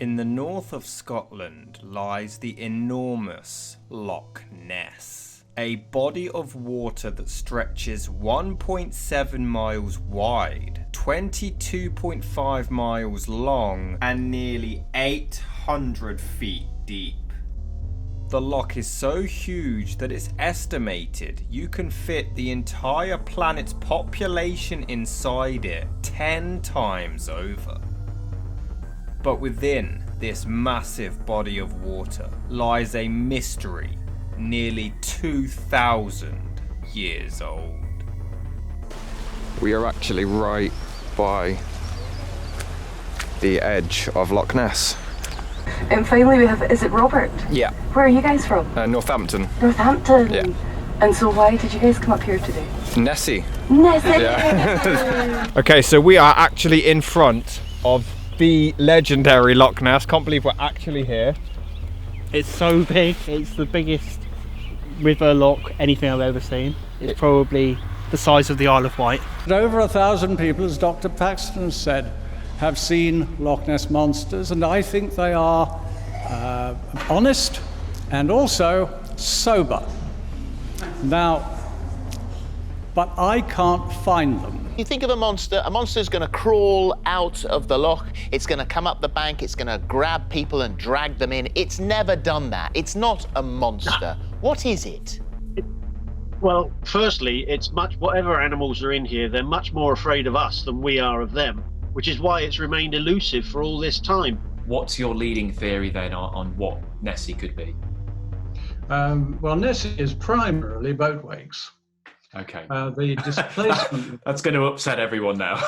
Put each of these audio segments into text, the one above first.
In the north of Scotland lies the enormous Loch Ness, a body of water that stretches 1.7 miles wide, 22.5 miles long, and nearly 800 feet deep. The loch is so huge that it's estimated you can fit the entire planet's population inside it 10 times over. But within this massive body of water lies a mystery nearly 2,000 years old. We are actually right by the edge of Loch Ness. And finally we have, is it Robert? Yeah. Where are you guys from? Northampton. Northampton? Yeah. And so why did you guys come up here today? Nessie. Nessie! Yeah. Okay, so we are actually in front of the legendary Loch Ness. Can't believe we're actually here. It's so big. It's the biggest river loch anything I've ever seen. It's probably the size of the Isle of Wight. Over 1,000 people, as Dr. Paxton has said, have seen Loch Ness monsters, and I think they are honest and also sober. Now, but I can't find them. You think of a monster's going to crawl out of the loch, it's going to come up the bank, it's going to grab people and drag them in. It's never done that. It's not a monster. What is it? Well, firstly, it's whatever animals are in here, they're much more afraid of us than we are of them, which is why it's remained elusive for all this time. What's your leading theory then on what Nessie could be? Well, Nessie is primarily boat wakes. Okay. The displacement... That's going to upset everyone now.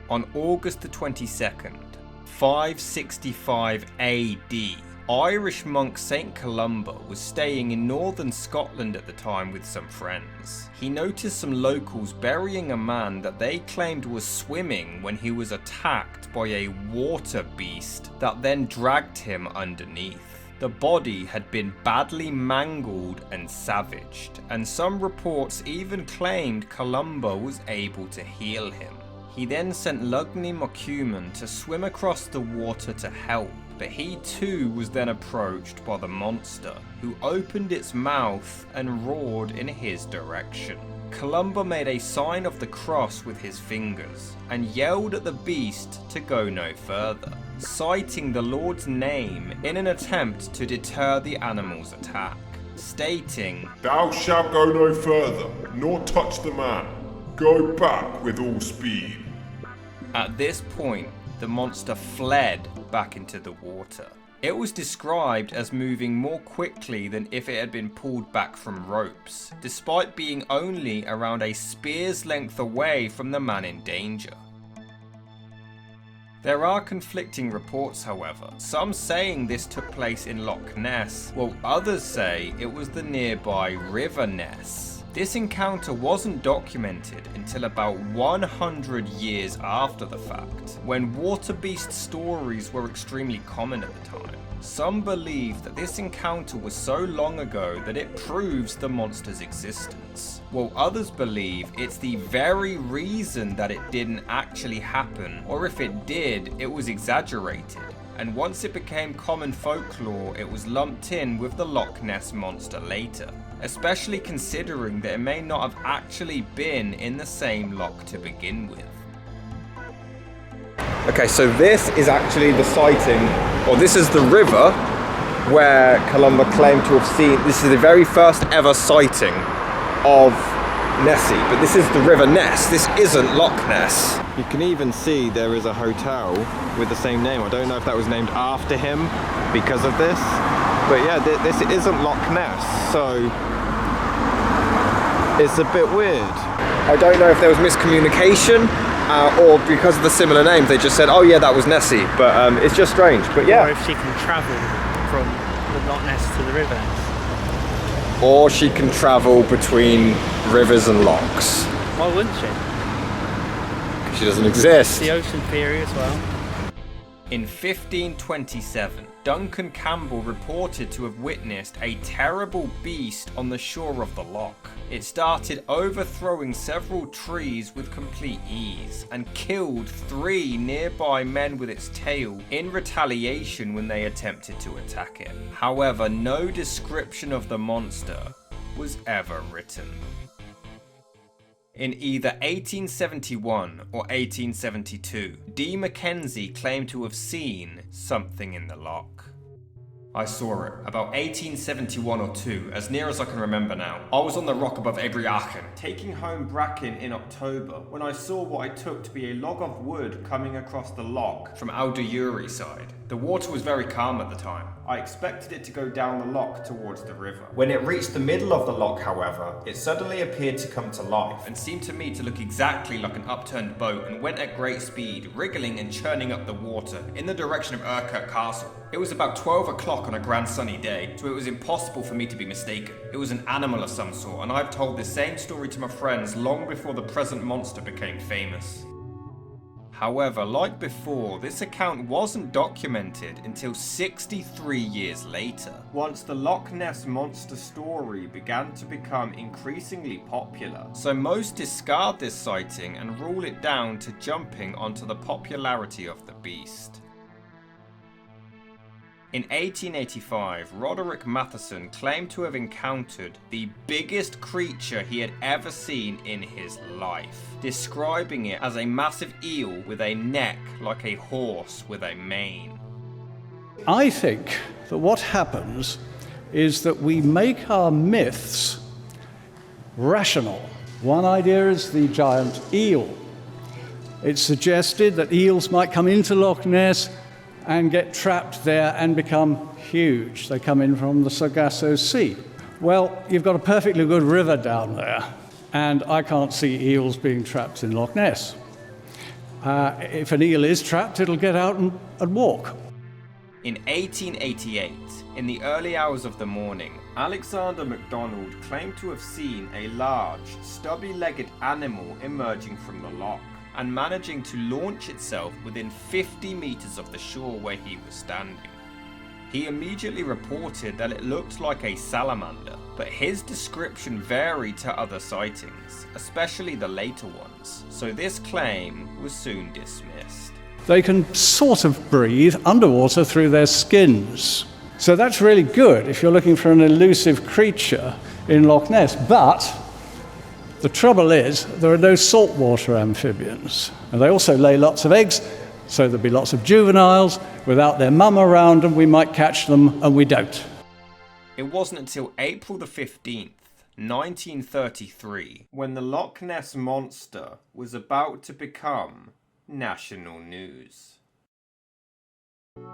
On August the 22nd, 565 AD, Irish monk St. Columba was staying in northern Scotland at the time with some friends. He noticed some locals burying a man that they claimed was swimming when he was attacked by a water beast that then dragged him underneath. The body had been badly mangled and savaged, and some reports even claimed Columba was able to heal him. He then sent Lugni Mocumen to swim across the water to help, but he too was then approached by the monster, who opened its mouth and roared in his direction. Columba made a sign of the cross with his fingers, and yelled at the beast to go no further, citing the Lord's name in an attempt to deter the animal's attack, stating, "Thou shalt go no further, nor touch the man. Go back with all speed." At this point, the monster fled back into the water. It was described as moving more quickly than if it had been pulled back from ropes, despite being only around a spear's length away from the man in danger. There are conflicting reports, however, some saying this took place in Loch Ness, while others say it was the nearby River Ness. This encounter wasn't documented until about 100 years after the fact, when water beast stories were extremely common at the time. Some believe that this encounter was so long ago that it proves the monster's existence, while others believe it's the very reason that it didn't actually happen, or if it did, it was exaggerated. And once it became common folklore, it was lumped in with the Loch Ness Monster later, especially considering that it may not have actually been in the same loch to begin with. Okay, so this is actually the sighting, or this is the river where Columba claimed to have seen. This is the very first ever sighting of Nessie, but this is the River Ness. This isn't Loch Ness. You can even see there is a hotel with the same name. I don't know if that was named after him because of this, but yeah, this isn't Loch Ness, so it's a bit weird. I don't know if there was miscommunication or because of the similar names they just said, oh yeah, that was Nessie, but it's just strange. But yeah. Or if she can travel from the Loch Ness to the River Ness. or she can travel between rivers and lochs. Why wouldn't she? She doesn't exist. The ocean theory as well. In 1527, Duncan Campbell reported to have witnessed a terrible beast on the shore of the loch. It started overthrowing several trees with complete ease and killed 3 nearby men with its tail in retaliation when they attempted to attack it. However, no description of the monster was ever written. In either 1871 or 1872, D. Mackenzie claimed to have seen something in the loch. I saw it about 1871 or 2, as near as I can remember now. I was on the rock above Ebriachen, taking home bracken in October, when I saw what I took to be a log of wood coming across the loch from Aldayuri side. The water was very calm at the time. I expected it to go down the loch towards the river. When it reached the middle of the loch, however, it suddenly appeared to come to life and seemed to me to look exactly like an upturned boat and went at great speed, wriggling and churning up the water in the direction of Urquhart Castle. It was about 12 o'clock on a grand sunny day, so it was impossible for me to be mistaken. It was an animal of some sort, and I've told this same story to my friends long before the present monster became famous. However, like before, this account wasn't documented until 63 years later, once the Loch Ness Monster story began to become increasingly popular. So most discard this sighting and rule it down to jumping onto the popularity of the beast. In 1885, Roderick Matheson claimed to have encountered the biggest creature he had ever seen in his life, describing it as a massive eel with a neck like a horse with a mane. I think that what happens is that we make our myths rational. One idea is the giant eel. It's suggested that eels might come into Loch Ness and get trapped there and become huge. They come in from the Sargasso Sea. Well, you've got a perfectly good river down there, and I can't see eels being trapped in Loch Ness. If an eel is trapped, it'll get out and walk. In 1888, in the early hours of the morning, Alexander MacDonald claimed to have seen a large, stubby-legged animal emerging from the loch and managing to launch itself within 50 meters of the shore where he was standing. He immediately reported that it looked like a salamander, but his description varied to other sightings, especially the later ones, so this claim was soon dismissed. They can sort of breathe underwater through their skins. So that's really good if you're looking for an elusive creature in Loch Ness, but the trouble is, there are no saltwater amphibians, and they also lay lots of eggs, so there'll be lots of juveniles. Without their mum around them, we might catch them, and we don't. It wasn't until April the 15th, 1933, when the Loch Ness Monster was about to become national news.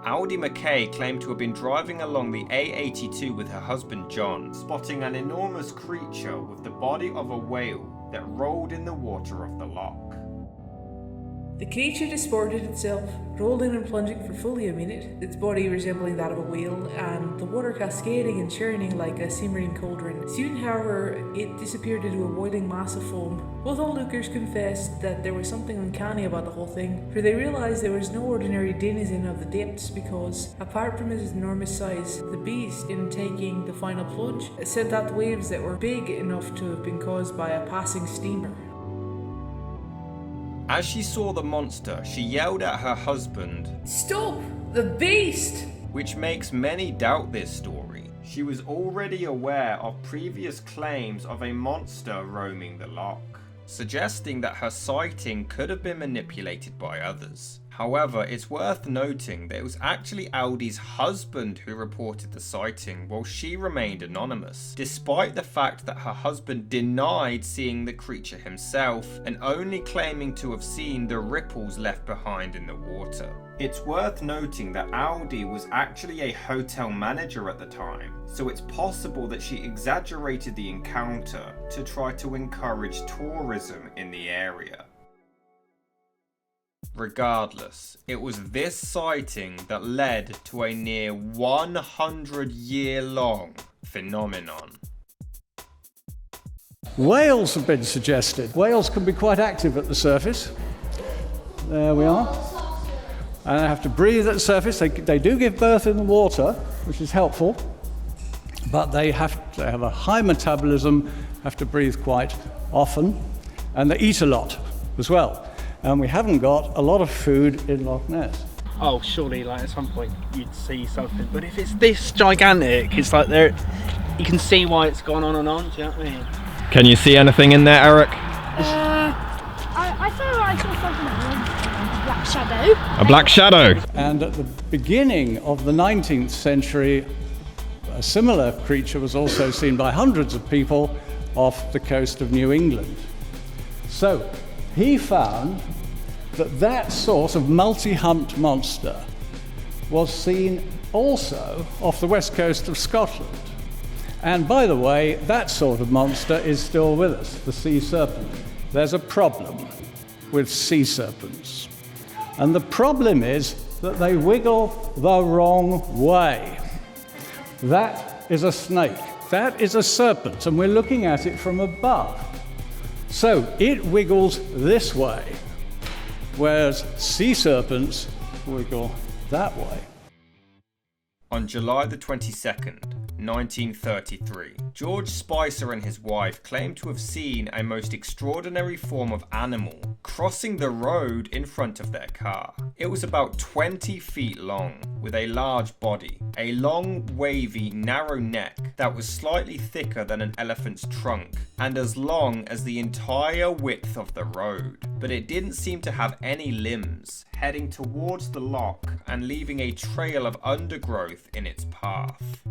Audie McKay claimed to have been driving along the A82 with her husband John, spotting an enormous creature with the body of a whale that rolled in the water of the loch. The creature disported itself, rolling and plunging for fully a minute, its body resembling that of a whale, and the water cascading and churning like a simmering cauldron. Soon, however, it disappeared into a boiling mass of foam. Both onlookers confessed that there was something uncanny about the whole thing, for they realised there was no ordinary denizen of the depths because, apart from its enormous size, the beast, in taking the final plunge, sent out waves that were big enough to have been caused by a passing steamer. As she saw the monster, she yelled at her husband, "Stop! The beast!" which makes many doubt this story. She was already aware of previous claims of a monster roaming the loch, suggesting that her sighting could have been manipulated by others. However, it's worth noting that it was actually Audie's husband who reported the sighting while she remained anonymous, despite the fact that her husband denied seeing the creature himself and only claiming to have seen the ripples left behind in the water. It's worth noting that Audie was actually a hotel manager at the time, so it's possible that she exaggerated the encounter to try to encourage tourism in the area. Regardless, it was this sighting that led to a near 100-year-long phenomenon. Whales have been suggested. Whales can be quite active at the surface. There we are. And they have to breathe at the surface. They do give birth in the water, which is helpful, but they have a high metabolism, have to breathe quite often, and they eat a lot as well. And we haven't got a lot of food in Loch Ness. Oh, surely, like at some point you'd see something. But if it's this gigantic, it's like you can see why it's gone on and on. Do you know what I mean? Can you see anything in there, Eric? I thought I saw something, a black shadow. A black shadow? And at the beginning of the 19th century, a similar creature was also seen by hundreds of people off the coast of New England. So he found that sort of multi-humped monster was seen also off the west coast of Scotland. And by the way, that sort of monster is still with us, the sea serpent. There's a problem with sea serpents. And the problem is that they wiggle the wrong way. That is a snake. That is a serpent, and we're looking at it from above. So it wiggles this way, whereas sea serpents wiggle that way. On July the 22nd, 1933, George Spicer and his wife claimed to have seen a most extraordinary form of animal crossing the road in front of their car. It was about 20 feet long, with a large body, a long, wavy, narrow neck that was slightly thicker than an elephant's trunk, and as long as the entire width of the road. But it didn't seem to have any limbs, heading towards the loch and leaving a trail of undergrowth in its path.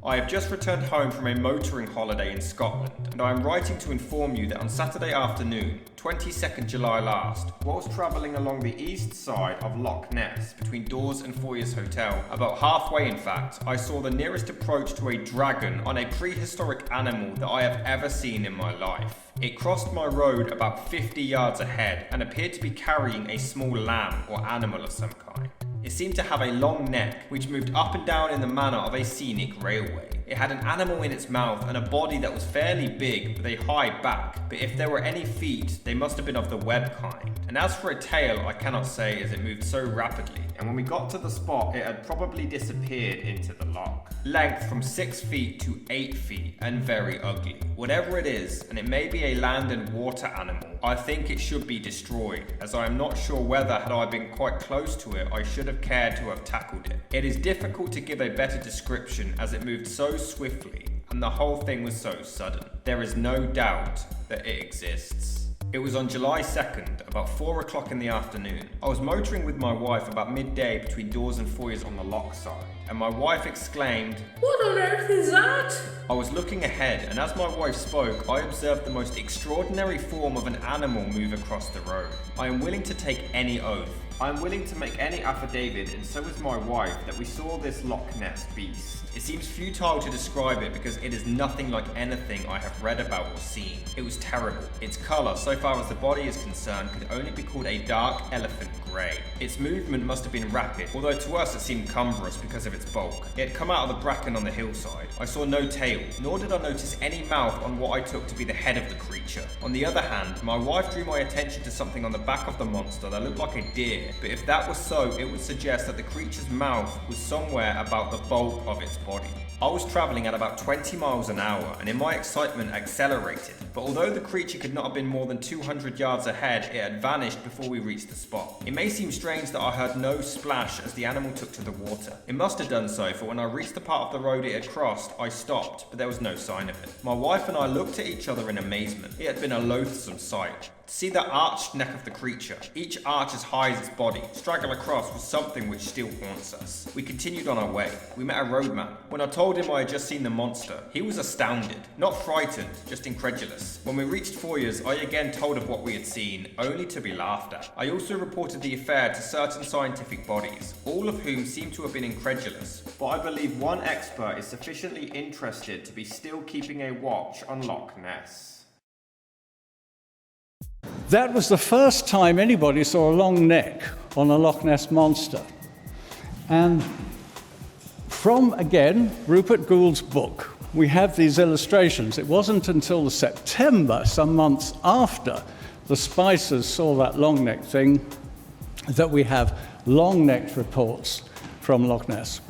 I have just returned home from a motoring holiday in Scotland, and I am writing to inform you that on Saturday afternoon, 22nd July last, whilst travelling along the east side of Loch Ness between Dawes and Foyers Hotel, about halfway in fact, I saw the nearest approach to a dragon on a prehistoric animal that I have ever seen in my life. It crossed my road about 50 yards ahead and appeared to be carrying a small lamb or animal of some kind. It seemed to have a long neck, which moved up and down in the manner of a scenic railway. It had an animal in its mouth and a body that was fairly big with a high back, but if there were any feet, they must have been of the web kind. And as for a tail, I cannot say as it moved so rapidly, and when we got to the spot, it had probably disappeared into the loch. Length from 6 feet to 8 feet, and very ugly. Whatever it is, and it may be a land and water animal, I think it should be destroyed, as I am not sure whether, had I been quite close to it, I should have cared to have tackled it. It is difficult to give a better description as it moved so swiftly, and the whole thing was so sudden. There is no doubt that it exists. It was on July 2nd, about 4 o'clock in the afternoon. I was motoring with my wife about midday between Dawes and Foyers on the loch side, and my wife exclaimed, "What on earth is that?" I was looking ahead, and as my wife spoke, I observed the most extraordinary form of an animal move across the road. I am willing to take any oath. I am willing to make any affidavit, and so is my wife, that we saw this Loch Ness beast. It seems futile to describe it because it is nothing like anything I have read about or seen. It was terrible. Its colour, so far as the body is concerned, could only be called a dark elephant grey. Its movement must have been rapid, although to us it seemed cumbrous because of its bulk. It had come out of the bracken on the hillside. I saw no tail, nor did I notice any mouth on what I took to be the head of the creature. On the other hand, my wife drew my attention to something on the back of the monster that looked like a deer, but if that was so, it would suggest that the creature's mouth was somewhere about the bulk of its body. I was travelling at about 20 miles an hour, and in my excitement accelerated, but although the creature could not have been more than 200 yards ahead, it had vanished before we reached the spot. It may seem strange that I heard no splash as the animal took to the water. It must have done so, for when I reached the part of the road it had crossed, I stopped, but there was no sign of it. My wife and I looked at each other in amazement. It had been a loathsome sight. To see the arched neck of the creature, each arch as high as its body, straggle across was something which still haunts us. We continued on our way. We met a roadman. When I told him I had just seen the monster, he was astounded. Not frightened, just incredulous. When we reached Foyers, I again told of what we had seen, only to be laughed at. I also reported the affair to certain scientific bodies, all of whom seemed to have been incredulous, but I believe one expert is sufficiently interested to be still keeping a watch on Loch Ness. That was the first time anybody saw a long neck on a Loch Ness Monster. And from, again, Rupert Gould's book, we have these illustrations. It wasn't until September, some months after the Spicers saw that long-necked thing, that we have long-necked reports from Loch Ness.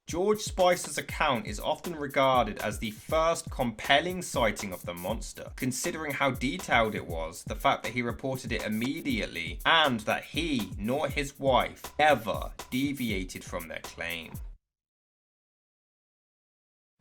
George Spicer's account is often regarded as the first compelling sighting of the monster, considering how detailed it was, the fact that he reported it immediately, and that he nor his wife ever deviated from their claim.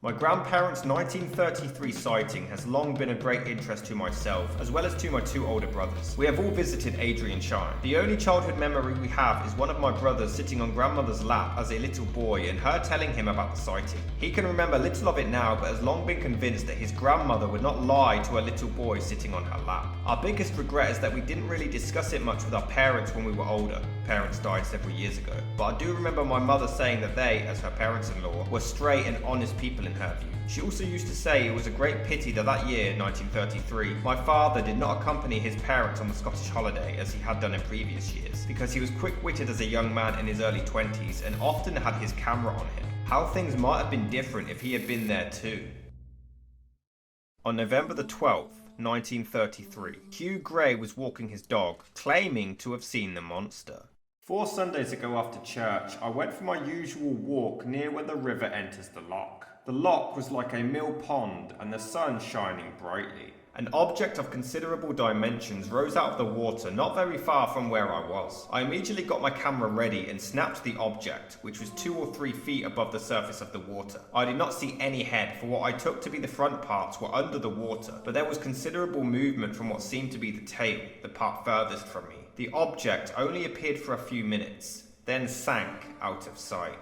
My grandparents' 1933 sighting has long been a great interest to myself, as well as to my two older brothers. We have all visited Adrian Shire. The only childhood memory we have is one of my brothers sitting on grandmother's lap as a little boy and her telling him about the sighting. He can remember little of it now, but has long been convinced that his grandmother would not lie to a little boy sitting on her lap. Our biggest regret is that we didn't really discuss it much with our parents when we were older. Parents died several years ago, but I do remember my mother saying that they, as her parents-in-law, were straight and honest people in her view. She also used to say it was a great pity that that year, 1933, my father did not accompany his parents on the Scottish holiday as he had done in previous years, because he was quick-witted as a young man in his early 20s and often had his camera on him. How things might have been different if he had been there too. On November the 12th, 1933, Hugh Gray was walking his dog, claiming to have seen the monster. 4 Sundays ago after church, I went for my usual walk near where the river enters the loch. The loch was like a mill pond and the sun shining brightly. An object of considerable dimensions rose out of the water not very far from where I was. I immediately got my camera ready and snapped the object, which was 2 or 3 feet above the surface of the water. I did not see any head, for what I took to be the front parts were under the water, but there was considerable movement from what seemed to be the tail, the part furthest from me. The object only appeared for a few minutes, then sank out of sight.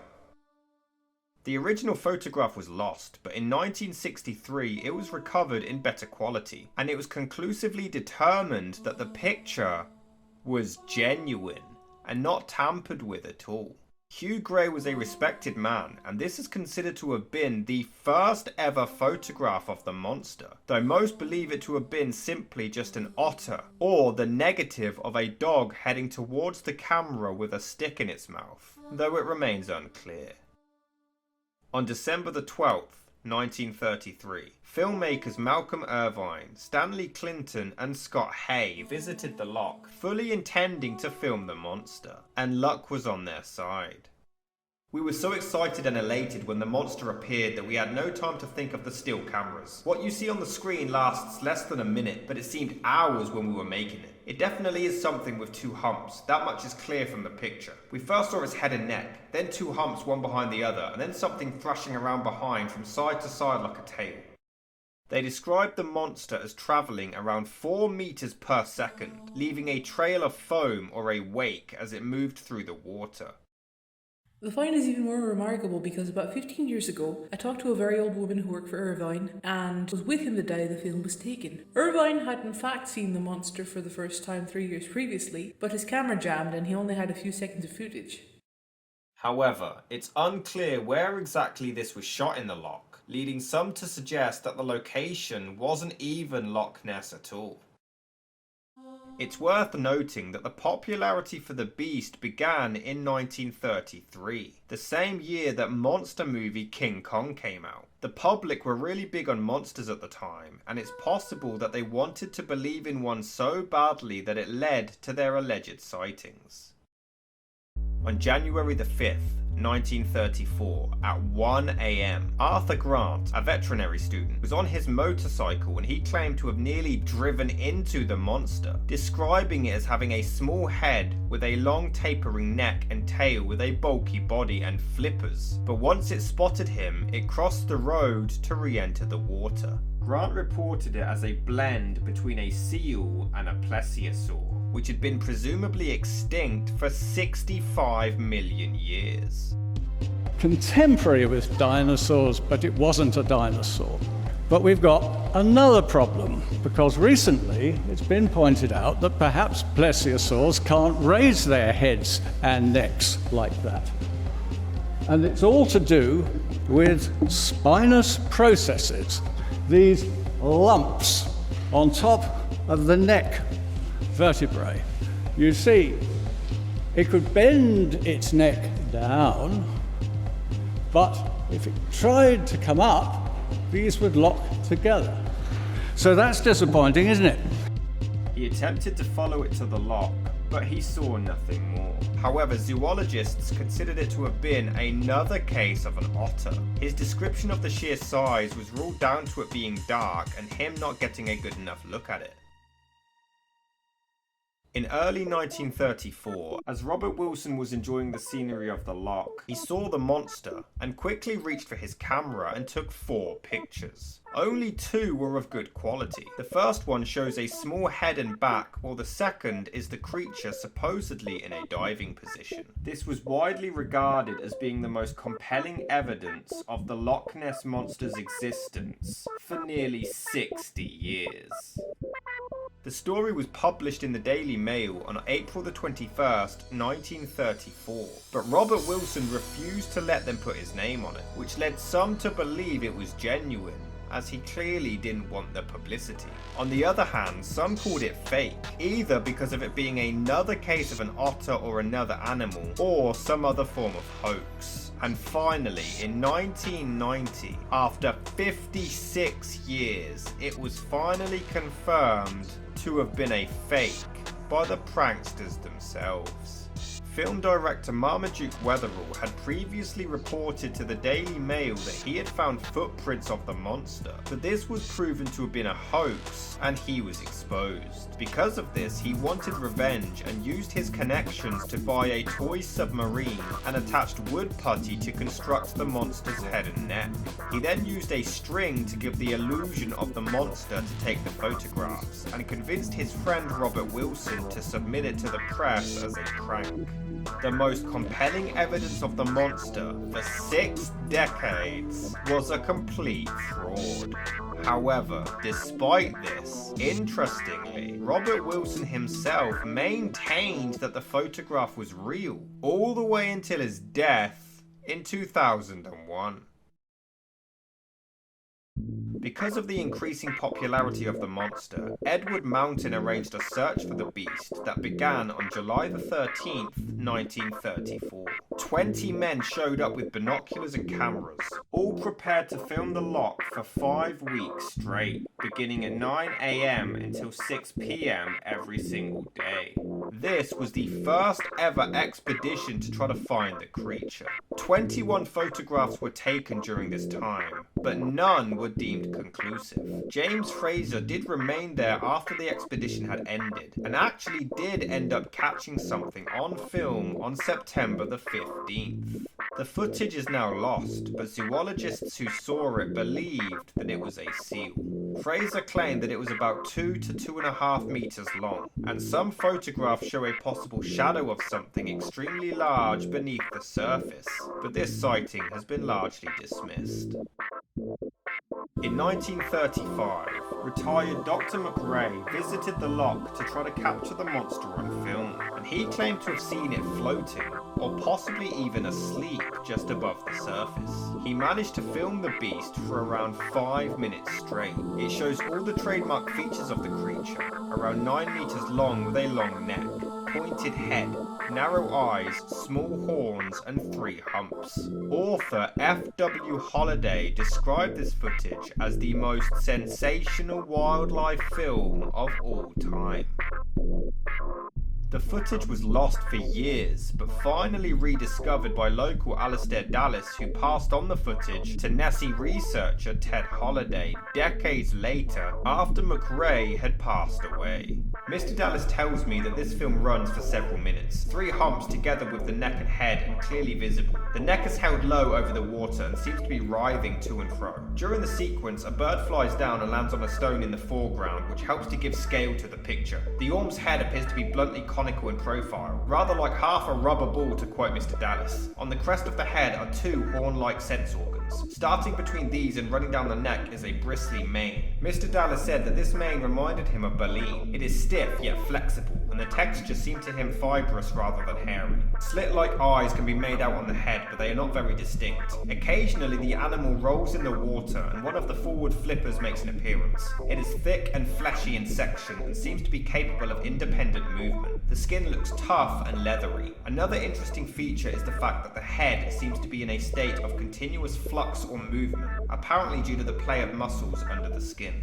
The original photograph was lost, but in 1963 it was recovered in better quality, and it was conclusively determined that the picture was genuine and not tampered with at all. Hugh Gray was a respected man, and this is considered to have been the first ever photograph of the monster, though most believe it to have been simply just an otter, or the negative of a dog heading towards the camera with a stick in its mouth, though it remains unclear. On December the 12th, 1933, filmmakers Malcolm Irvine, Stanley Clinton and Scott Hay visited the loch, fully intending to film the monster, and luck was on their side. We were so excited and elated when the monster appeared that we had no time to think of the still cameras. What you see on the screen lasts less than a minute, but it seemed hours when we were making it. It definitely is something with 2 humps, that much is clear from the picture. We first saw its head and neck, then 2 humps one behind the other, and then something thrashing around behind from side to side like a tail. They described the monster as travelling around 4 meters per second, leaving a trail of foam or a wake as it moved through the water. The find is even more remarkable because about 15 years ago, I talked to a very old woman who worked for Irvine and was with him the day the film was taken. Irvine had in fact seen the monster for the first time 3 years previously, but his camera jammed and he only had a few seconds of footage. However, it's unclear where exactly this was shot in the loch, leading some to suggest that the location wasn't even Loch Ness at all. It's worth noting that the popularity for the beast began in 1933, the same year that monster movie King Kong came out. The public were really big on monsters at the time, and it's possible that they wanted to believe in one so badly that it led to their alleged sightings. On January the 5th, 1934, at 1 AM, Arthur Grant, a veterinary student, was on his motorcycle and he claimed to have nearly driven into the monster, describing it as having a small head with a long tapering neck and tail with a bulky body and flippers. But once it spotted him, it crossed the road to re-enter the water. Grant reported it as a blend between a seal and a plesiosaur, which had been presumably extinct for 65 million years. Contemporary with dinosaurs, but it wasn't a dinosaur. But we've got another problem, because recently it's been pointed out that perhaps plesiosaurs can't raise their heads and necks like that. And it's all to do with spinous processes, these lumps on top of the neck vertebrae. You see, it could bend its neck down, but if it tried to come up, these would lock together. So that's disappointing, isn't it? He attempted to follow it to the loch, but he saw nothing more. However, zoologists considered it to have been another case of an otter. His description of the sheer size was ruled down to it being dark and him not getting a good enough look at it. In early 1934, as Robert Wilson was enjoying the scenery of the loch, he saw the monster and quickly reached for his camera and took 4 pictures. Only 2 were of good quality. The first one shows a small head and back, while the second is the creature supposedly in a diving position. This was widely regarded as being the most compelling evidence of the Loch Ness Monster's existence for nearly 60 years. The story was published in the Daily Mail on April the 21st, 1934, but Robert Wilson refused to let them put his name on it, which led some to believe it was genuine, as he clearly didn't want the publicity. On the other hand, some called it fake, either because of it being another case of an otter or another animal, or some other form of hoax. And finally, in 1990, after 56 years, it was finally confirmed to have been a fake by the pranksters themselves. Film director Marmaduke Wetherall had previously reported to the Daily Mail that he had found footprints of the monster, but this was proven to have been a hoax and he was exposed. Because of this, he wanted revenge and used his connections to buy a toy submarine and attached wood putty to construct the monster's head and neck. He then used a string to give the illusion of the monster to take the photographs and convinced his friend Robert Wilson to submit it to the press as a prank. The most compelling evidence of the monster for 6 decades was a complete fraud. However, despite this, interestingly, Robert Wilson himself maintained that the photograph was real, all the way until his death in 2001. Because of the increasing popularity of the monster, Edward Mountain arranged a search for the beast that began on July the 13th, 1934. 20 men showed up with binoculars and cameras, all prepared to film the loch for 5 weeks straight, beginning at 9 AM until 6 PM every single day. This was the first ever expedition to try to find the creature. 21 photographs were taken during this time, but none were deemed conclusive. James Fraser did remain there after the expedition had ended, and actually did end up catching something on film on September the 15th. The footage is now lost, but zoologists who saw it believed that it was a seal. Fraser claimed that it was about 2 to 2.5 meters long, and some photographs show a possible shadow of something extremely large beneath the surface, but this sighting has been largely dismissed. In 1935, retired Dr. McRae visited the loch to try to capture the monster on film, and he claimed to have seen it floating, or possibly even asleep just above the surface. He managed to film the beast for around 5 minutes straight. It shows all the trademark features of the creature, around 9 meters long with a long neck, pointed head, narrow eyes, small horns, and 3 humps. Author F.W. Holliday described this footage as the most sensational wildlife film of all time. The footage was lost for years, but finally rediscovered by local Alistair Dallas, who passed on the footage to Nessie researcher Ted Holliday decades later after McRae had passed away. Mr. Dallas tells me that this film runs for several minutes, 3 humps together with the neck and head and clearly visible. The neck is held low over the water and seems to be writhing to and fro. During the sequence, a bird flies down and lands on a stone in the foreground, which helps to give scale to the picture. The orm's head appears to be bluntly conical in profile, rather like half a rubber ball, to quote Mr. Dallas. On the crest of the head are 2 horn-like sense organs. Starting between these and running down the neck is a bristly mane. Mr. Dallas said that this mane reminded him of baleen. It is stiff yet flexible, and the texture seemed to him fibrous rather than hairy. Slit-like eyes can be made out on the head, but they are not very distinct. Occasionally the animal rolls in the water and one of the forward flippers makes an appearance. It is thick and fleshy in section and seems to be capable of independent movement. The skin looks tough and leathery. Another interesting feature is the fact that the head seems to be in a state of continuous flux or movement, apparently due to the play of muscles under the skin.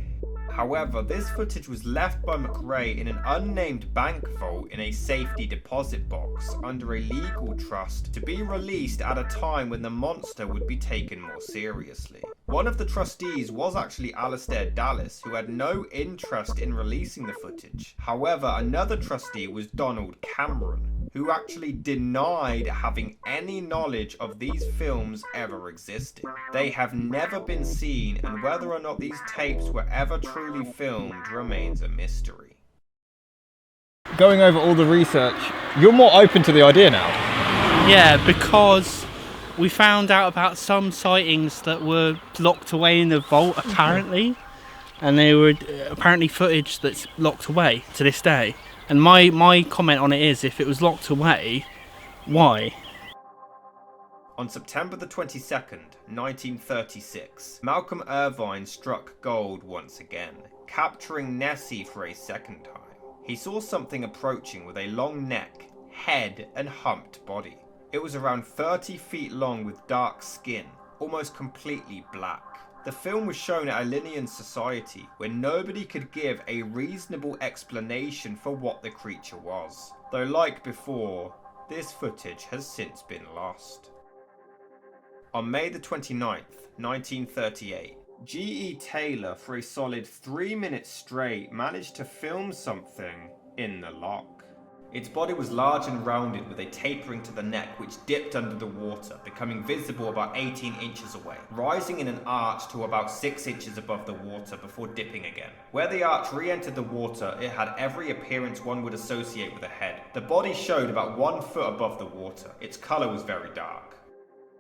However, this footage was left by McRae in an unnamed bank vault in a safety deposit box under a legal trust to be released at a time when the monster would be taken more seriously. One of the trustees was actually Alistair Dallas, who had no interest in releasing the footage. However, another trustee was Donald Cameron, who actually denied having any knowledge of these films ever existing. They have never been seen, and whether or not these tapes were ever truly filmed remains a mystery. Going over all the research, you're more open to the idea now. Yeah, because we found out about some sightings that were locked away in the vault, apparently. And they were apparently footage that's locked away to this day. And my comment on it is, if it was locked away, why? On September the 22nd, 1936, Malcolm Irvine struck gold once again, capturing Nessie for a second time. He saw something approaching with a long neck, head, and humped body. It was around 30 feet long with dark skin, almost completely black. The film was shown at a Linnean society where nobody could give a reasonable explanation for what the creature was. Though like before, this footage has since been lost. On May the 29th, 1938, G.E. Taylor for a solid 3 minutes straight managed to film something in the loch. Its body was large and rounded with a tapering to the neck which dipped under the water, becoming visible about 18 inches away, rising in an arch to about 6 inches above the water before dipping again. Where the arch re-entered the water, it had every appearance one would associate with a head. The body showed about 1 foot above the water. Its colour was very dark.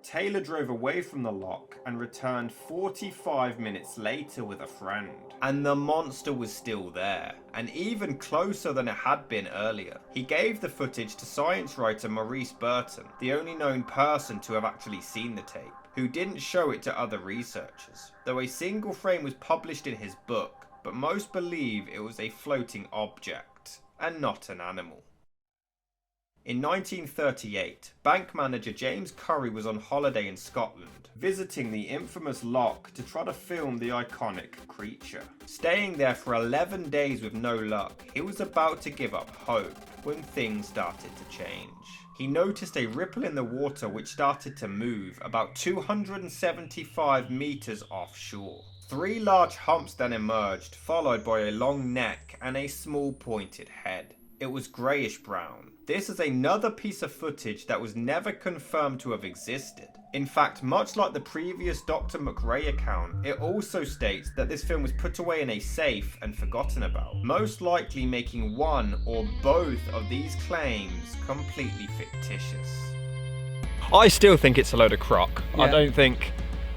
Taylor drove away from the loch and returned 45 minutes later with a friend. And the monster was still there, and even closer than it had been earlier. He gave the footage to science writer Maurice Burton, the only known person to have actually seen the tape, who didn't show it to other researchers, though a single frame was published in his book, but most believe it was a floating object, and not an animal. In 1938, bank manager James Curry was on holiday in Scotland, visiting the infamous loch to try to film the iconic creature. Staying there for 11 days with no luck, he was about to give up hope when things started to change. He noticed a ripple in the water which started to move about 275 meters offshore. 3 large humps then emerged, followed by a long neck and a small pointed head. It was greyish brown. This is another piece of footage that was never confirmed to have existed. In fact, much like the previous Dr. McRae account, it also states that this film was put away in a safe and forgotten about, most likely making one or both of these claims completely fictitious. I still think it's a load of crock. Yeah. I think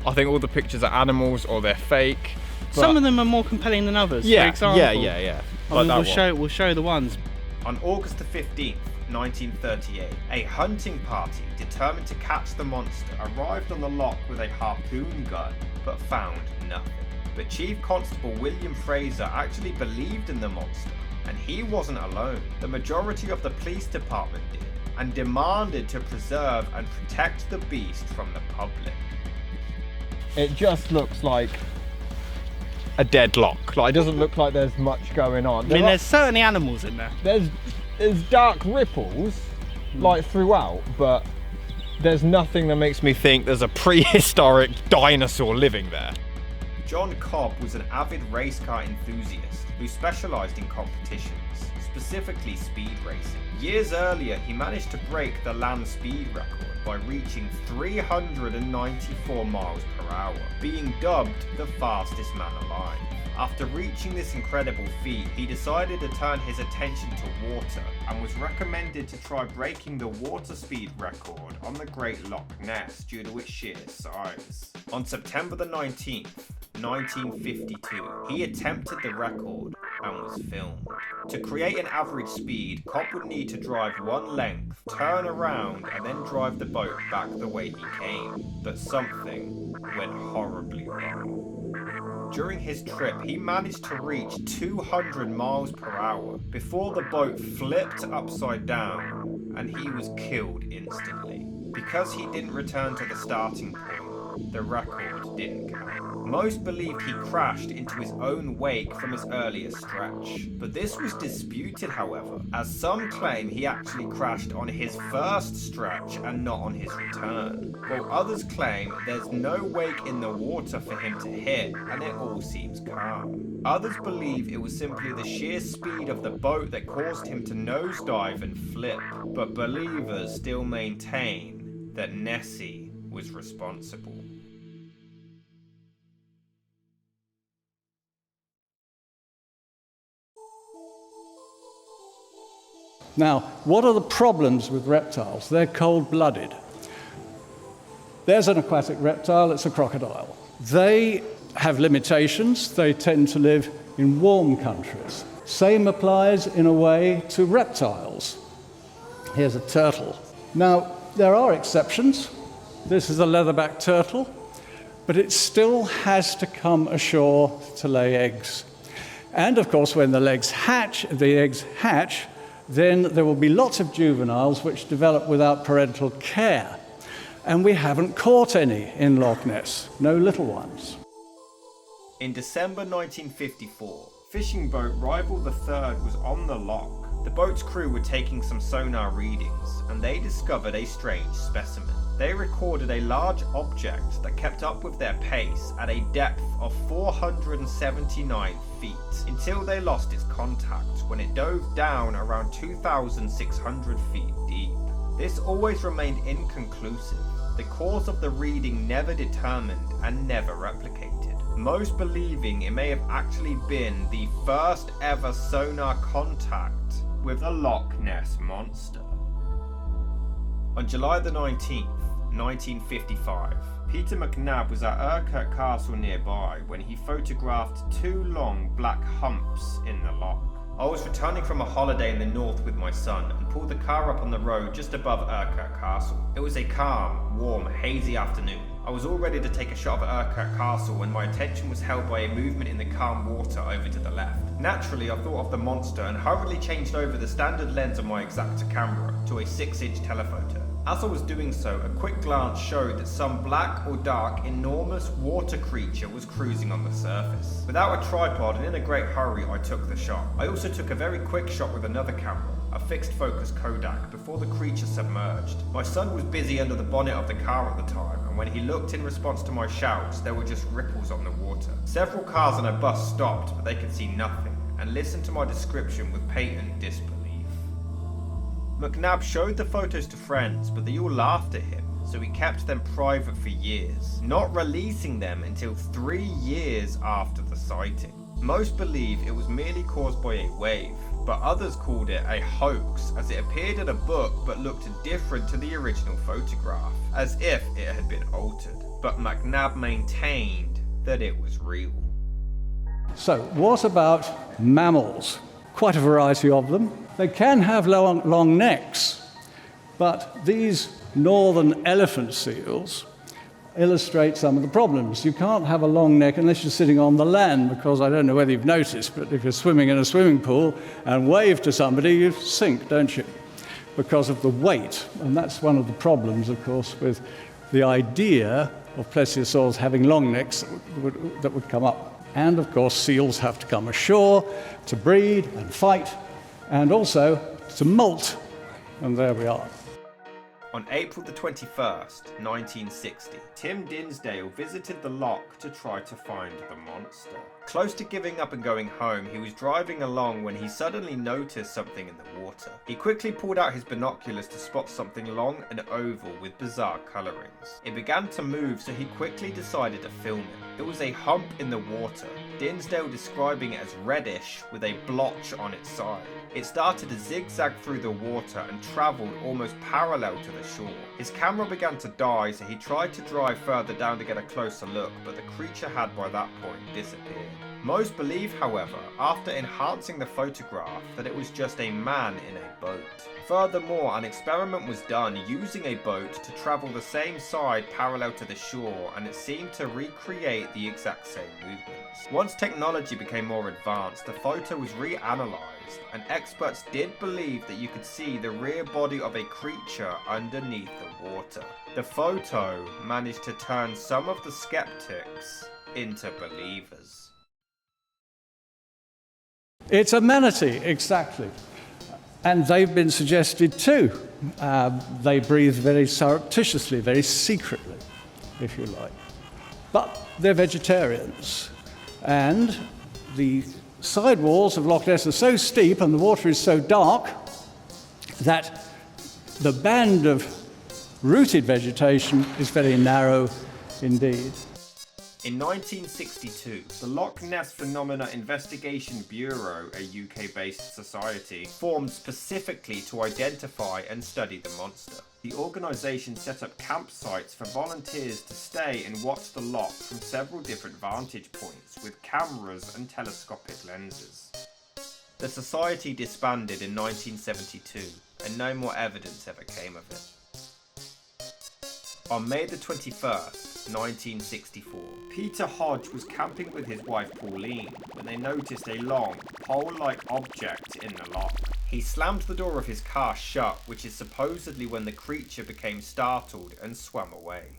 all the pictures are animals or they're fake. Some of them are more compelling than others. Yeah, for example. yeah. Like we'll show the ones. On August the 15th, 1938, a hunting party determined to catch the monster arrived on the loch with a harpoon gun, but found nothing. But Chief Constable William Fraser actually believed in the monster, and he wasn't alone. The majority of the police department did, and demanded to preserve and protect the beast from the public. It just looks like a dead loch. Like, it doesn't look like there's much going on. I mean, there's certainly animals in there. There's dark ripples, like, throughout, but there's nothing that makes me think there's a prehistoric dinosaur living there. John Cobb was an avid race car enthusiast who specialised in competitions, specifically speed racing. Years earlier, he managed to break the land speed record by reaching 394 miles per hour, being dubbed the fastest man alive. After reaching this incredible feat, he decided to turn his attention to water and was recommended to try breaking the water speed record on the Great Loch Ness due to its sheer size. On September the 19th, 1952, he attempted the record and was filmed. To create an average speed, Cobb would need to drive one length, turn around, and then drive the boat back the way he came. But something went horribly wrong. During his trip, he managed to reach 200 miles per hour before the boat flipped upside down and he was killed instantly. Because he didn't return to the starting point, the record didn't count. Most believed he crashed into his own wake from his earlier stretch, but this was disputed, however, as some claim he actually crashed on his first stretch and not on his return, while others claim there's no wake in the water for him to hit and it all seems calm. Others believe it was simply the sheer speed of the boat that caused him to nosedive and flip, but believers still maintain that Nessie was responsible. Now, what are the problems with reptiles? They're cold-blooded. There's an aquatic reptile, it's a crocodile. They have limitations. They tend to live in warm countries. Same applies, in a way, to reptiles. Here's a turtle. Now, there are exceptions. This is a leatherback turtle, but it still has to come ashore to lay eggs. And, of course, when the eggs hatch, then there will be lots of juveniles which develop without parental care. And we haven't caught any in Loch Ness, no little ones. In December 1954, fishing boat Rival III was on the loch. The boat's crew were taking some sonar readings, and they discovered a strange specimen. They recorded a large object that kept up with their pace at a depth of 479 feet until they lost its contact when it dove down around 2,600 feet deep. This always remained inconclusive, the cause of the reading never determined and never replicated, most believing it may have actually been the first ever sonar contact with the Loch Ness Monster. On July the 19th, 1955, Peter McNabb was at Urquhart Castle nearby when he photographed two long black humps in the loch. I was returning from a holiday in the north with my son and pulled the car up on the road just above Urquhart Castle. It was a calm, warm, hazy afternoon. I was all ready to take a shot of Urquhart Castle when my attention was held by a movement in the calm water over to the left. Naturally, I thought of the monster and hurriedly changed over the standard lens of my Exacta camera to a 6-inch telephoto. As I was doing so, a quick glance showed that some black or dark, enormous water creature was cruising on the surface. Without a tripod and in a great hurry, I took the shot. I also took a very quick shot with another camera, a fixed focus Kodak, before the creature submerged. My son was busy under the bonnet of the car at the time, and when he looked in response to my shouts, there were just ripples on the water. Several cars and a bus stopped, but they could see nothing, and listened to my description with patent disbelief. McNabb showed the photos to friends, but they all laughed at him, so he kept them private for years, not releasing them until 3 years after the sighting. Most believe it was merely caused by a wave, but others called it a hoax as it appeared in a book but looked different to the original photograph, as if it had been altered. But McNabb maintained that it was real. So, what about mammals? Quite a variety of them. They can have long necks, but these northern elephant seals illustrate some of the problems. You can't have a long neck unless you're sitting on the land, because I don't know whether you've noticed, but if you're swimming in a swimming pool and wave to somebody, you sink, don't you? Because of the weight. And that's one of the problems, of course, with the idea of plesiosaurs having long necks that would come up. And, of course, seals have to come ashore to breed and fight, and also to molt. And there we are. On April the 21st, 1960, Tim Dinsdale visited the loch to try to find the monster. Close to giving up and going home, he was driving along when he suddenly noticed something in the water. He quickly pulled out his binoculars to spot something long and oval with bizarre colourings. It began to move, so he quickly decided to film it. It was a hump in the water, Dinsdale describing it as reddish with a blotch on its side. It started to zigzag through the water and travelled almost parallel to the shore. His camera began to die, so he tried to drive further down to get a closer look, but the creature had by that point disappeared. Most believe, however, after enhancing the photograph, that it was just a man in a boat. Furthermore, an experiment was done using a boat to travel the same side parallel to the shore, and it seemed to recreate the exact same movements. Once technology became more advanced, the photo was reanalyzed, and experts did believe that you could see the rear body of a creature underneath the water. The photo managed to turn some of the skeptics into believers. It's a manatee, exactly. And they've been suggested too. They breathe very surreptitiously, very secretly, if you like. But they're vegetarians. And the side walls of Loch Ness are so steep and the water is so dark that the band of rooted vegetation is very narrow indeed. In 1962, the Loch Ness Phenomena Investigation Bureau, a UK-based society, formed specifically to identify and study the monster. The organisation set up campsites for volunteers to stay and watch the loch from several different vantage points with cameras and telescopic lenses. The society disbanded in 1972, and no more evidence ever came of it. On May the 21st, 1964, Peter Hodge was camping with his wife Pauline when they noticed a long, pole-like object in the loch. He slammed the door of his car shut, which is supposedly when the creature became startled and swam away.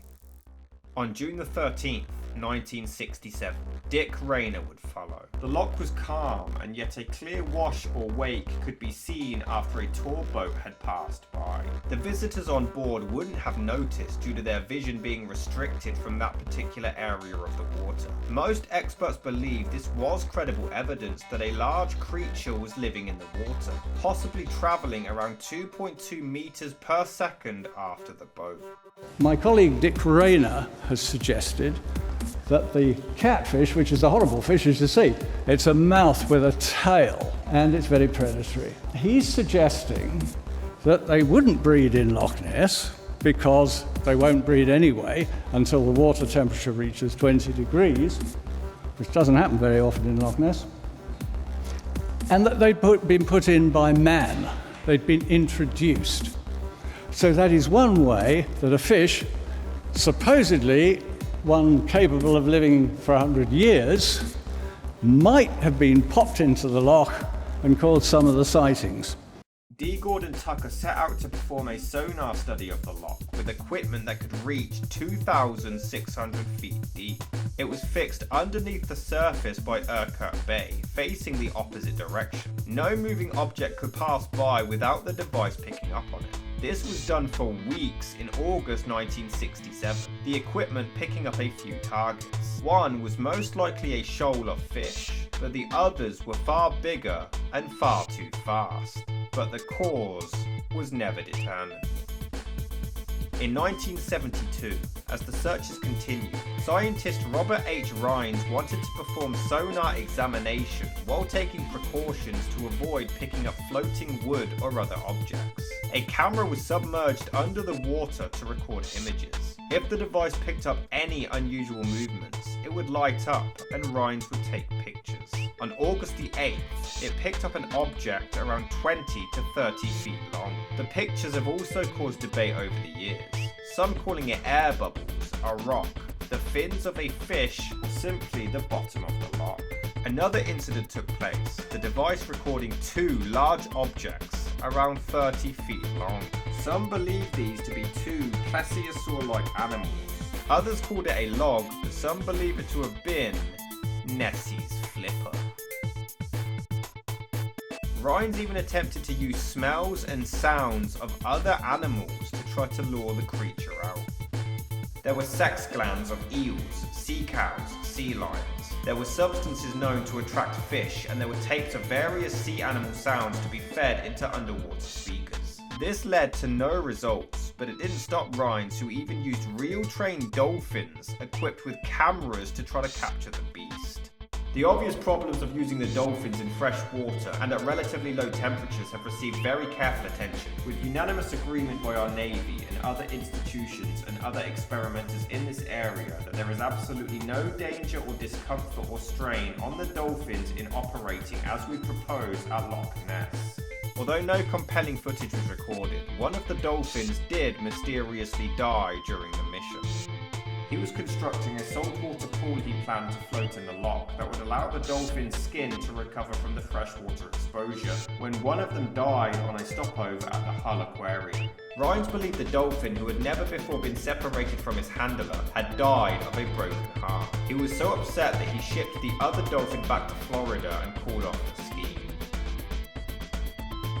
On June the 13th, 1967, Dick Rayner would follow. The loch was calm, and yet a clear wash or wake could be seen after a tour boat had passed by. The visitors on board wouldn't have noticed due to their vision being restricted from that particular area of the water. Most experts believe this was credible evidence that a large creature was living in the water, possibly travelling around 2.2 meters per second after the boat. My colleague Dick Rayner has suggested that the catfish, which is a horrible fish as you see, it's a mouth with a tail and it's very predatory. He's suggesting that they wouldn't breed in Loch Ness because they won't breed anyway until the water temperature reaches 20 degrees, which doesn't happen very often in Loch Ness, and that they'd been put in by man. They'd been introduced. So that is one way that a fish, supposedly one capable of living for 100 years, might have been popped into the loch and caused some of the sightings. D. Gordon Tucker set out to perform a sonar study of the loch with equipment that could reach 2,600 feet deep. It was fixed underneath the surface by Urquhart Bay, facing the opposite direction. No moving object could pass by without the device picking up on it. This was done for weeks in August 1967, the equipment picking up a few targets. One was most likely a shoal of fish, but the others were far bigger and far too fast. But the cause was never determined. In 1972, as the searches continued, scientist Robert H. Rines wanted to perform sonar examination while taking precautions to avoid picking up floating wood or other objects. A camera was submerged under the water to record images. If the device picked up any unusual movements, it would light up and Rines would take pictures. On August the 8th, it picked up an object around 20 to 30 feet long. The pictures have also caused debate over the years, some calling it air bubbles, a rock, the fins of a fish, or simply the bottom of the loch. Another incident took place, the device recording two large objects around 30 feet long. Some believe these to be two plesiosaur-like animals. Others called it a log, but some believe it to have been Nessie's flipper. Rines even attempted to use smells and sounds of other animals to try to lure the creature out. There were sex glands of eels, sea cows, sea lions. There were substances known to attract fish, and there were tapes of various sea animal sounds to be fed into underwater speakers. This led to no results, but it didn't stop Rines, who even used real trained dolphins equipped with cameras to try to capture the beast. The obvious problems of using the dolphins in fresh water and at relatively low temperatures have received very careful attention, with unanimous agreement by our Navy and other institutions and other experimenters in this area that there is absolutely no danger or discomfort or strain on the dolphins in operating as we propose at Loch Ness. Although no compelling footage was recorded, one of the dolphins did mysteriously die during the mission. He was constructing a saltwater pool he planned to float in the loch that would allow the dolphin's skin to recover from the freshwater exposure, when one of them died on a stopover at the Hull Aquarium. Rhines believed the dolphin, who had never before been separated from his handler, had died of a broken heart. He was so upset that he shipped the other dolphin back to Florida and called off the scheme.